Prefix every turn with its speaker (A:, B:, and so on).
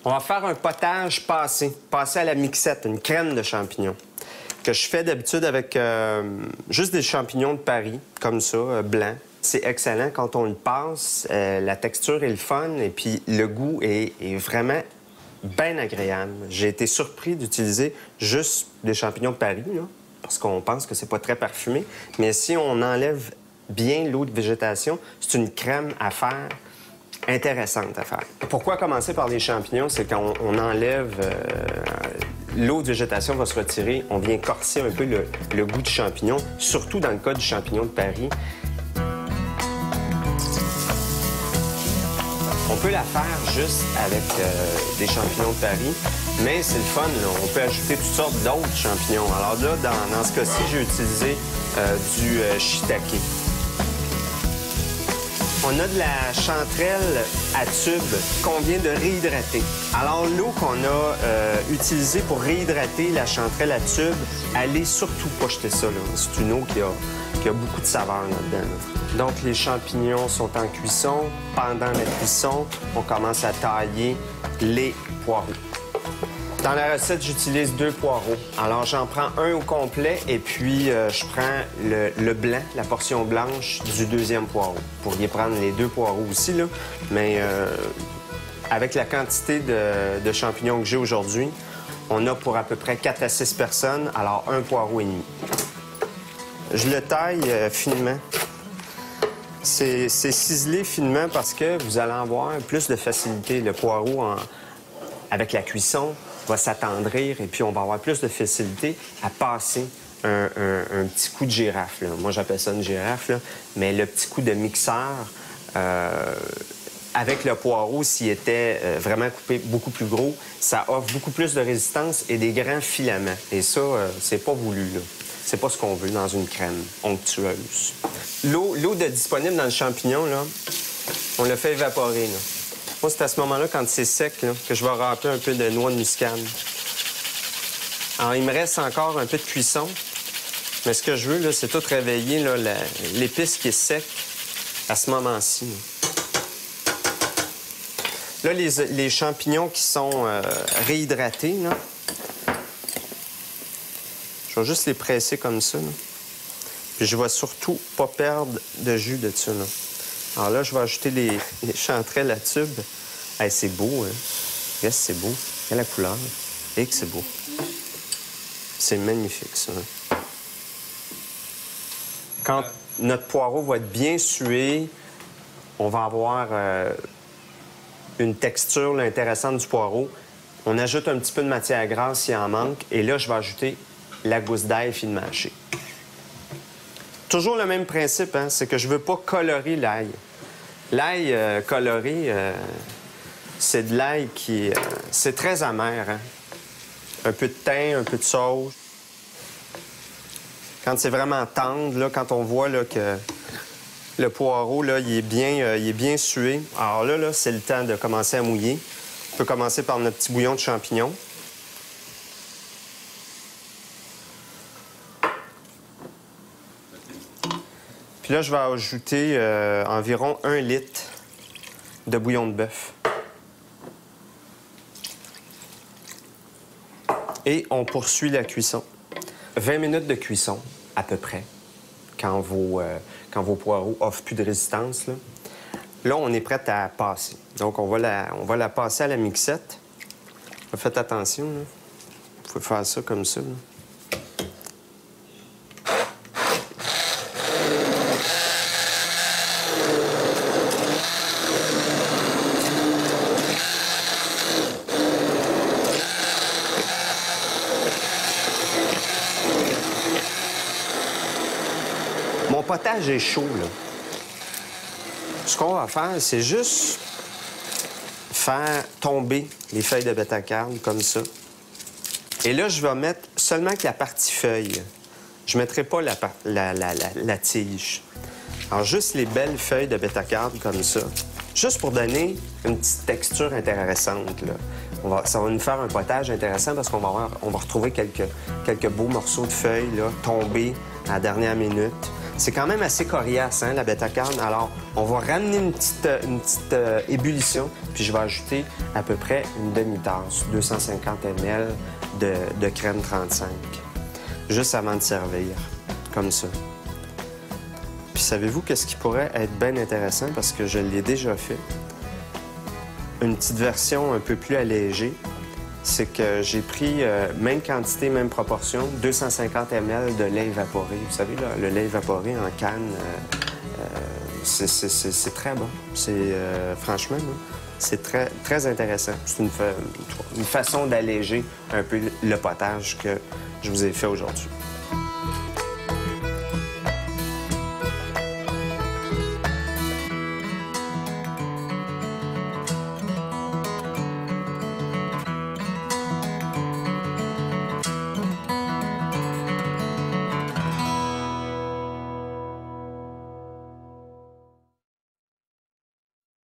A: On va faire un potage passé à la mixette, une crème de champignons, que je fais d'habitude avec juste des champignons de Paris, comme ça, blancs. C'est excellent quand on le passe, la texture est le fun et puis le goût est vraiment bien agréable. J'ai été surpris d'utiliser juste des champignons de Paris, là, parce qu'on pense que c'est pas très parfumé. Mais si on enlève bien l'eau de végétation, c'est une crème à faire intéressante à faire. Pourquoi commencer par les champignons? C'est quand on enlève l'eau de végétation va se retirer, on vient corser un peu le goût du champignon, surtout dans le cas du champignon de Paris. On peut la faire juste avec des champignons de Paris, mais c'est le fun, là. On peut ajouter toutes sortes d'autres champignons. Alors là, dans ce cas-ci, j'ai utilisé du shiitake. On a de la chanterelle à tube qu'on vient de réhydrater. Alors, l'eau qu'on a utilisée pour réhydrater la chanterelle à tube, allez surtout pas jeter ça, là. C'est une eau qui a beaucoup de saveur là-dedans, là. Donc, les champignons sont en cuisson. Pendant la cuisson, on commence à tailler les poireaux. Dans la recette, j'utilise 2 poireaux. Alors, j'en prends un au complet et puis je prends le blanc, la portion blanche du deuxième poireau. Vous pourriez prendre les 2 poireaux aussi, là, mais avec la quantité de champignons que j'ai aujourd'hui, on a pour à peu près 4 à 6 personnes, alors 1 poireau et demi. Je le taille finement. C'est ciselé finement parce que vous allez avoir plus de facilité. Le poireau, avec la cuisson, va s'attendrir et puis on va avoir plus de facilité à passer un petit coup de girafe, là. Moi, j'appelle ça une girafe, là. Mais le petit coup de mixeur, avec le poireau, s'il était vraiment coupé beaucoup plus gros, ça offre beaucoup plus de résistance et des grands filaments. Et ça, c'est pas voulu, là. C'est pas ce qu'on veut dans une crème onctueuse. L'eau disponible dans le champignon, là, on le fait évaporer, là. Moi, c'est à ce moment-là, quand c'est sec, là, que je vais râper un peu de noix de muscade. Alors, il me reste encore un peu de cuisson. Mais ce que je veux, là, c'est tout réveiller l'épice qui est sec à ce moment-ci. Là, les champignons qui sont réhydratés, là, je vais juste les presser comme ça, là. Puis je vais surtout pas perdre de jus de ça, là. Alors là, je vais ajouter les chanterelles à tube. Hey, c'est beau, hein? Regarde, c'est beau. Quelle la couleur. Et que c'est beau. C'est magnifique, ça. Quand notre poireau va être bien sué, on va avoir une texture là, intéressante du poireau. On ajoute un petit peu de matière grasse s'il en manque. Et là, je vais ajouter la gousse d'ail finement hachée. Toujours le même principe, hein? C'est que je veux pas colorer l'ail. L'ail coloré, c'est de l'ail qui... c'est très amer, hein? Un peu de thym, un peu de sauge. Quand c'est vraiment tendre, là, quand on voit là, que le poireau, là, il est bien sué. Alors là, c'est le temps de commencer à mouiller. On peut commencer par notre petit bouillon de champignons. Puis là, je vais ajouter environ 1 litre de bouillon de bœuf. Et on poursuit la cuisson. 20 minutes de cuisson, à peu près, quand vos poireaux offrent plus de résistance. Là, on est prêt à passer. Donc, on va la passer à la mixette. Faites attention, là. Vous pouvez faire ça comme ça, là. Mon potage est chaud, là. Ce qu'on va faire, c'est juste faire tomber les feuilles de bêta-carne comme ça. Et là, je vais mettre seulement que la partie feuille. Je ne mettrai pas la tige. Alors, juste les belles feuilles de bêta-carne comme ça. Juste pour donner une petite texture intéressante, là. Ça va nous faire un potage intéressant parce qu'on va retrouver quelques beaux morceaux de feuilles là, tombés à la dernière minute. C'est quand même assez coriace, hein, la bêta-carne. Alors, on va ramener une petite ébullition, puis je vais ajouter à peu près une demi-tasse, 250 ml de crème 35, juste avant de servir, comme ça. Puis savez-vous qu'est-ce qui pourrait être bien intéressant, parce que je l'ai déjà fait? Une petite version un peu plus allégée, c'est que j'ai pris même quantité, même proportion, 250 ml de lait évaporé. Vous savez, là, le lait évaporé en canne, c'est très bon. Franchement, c'est très intéressant. C'est une façon d'alléger un peu le potage que je vous ai fait aujourd'hui.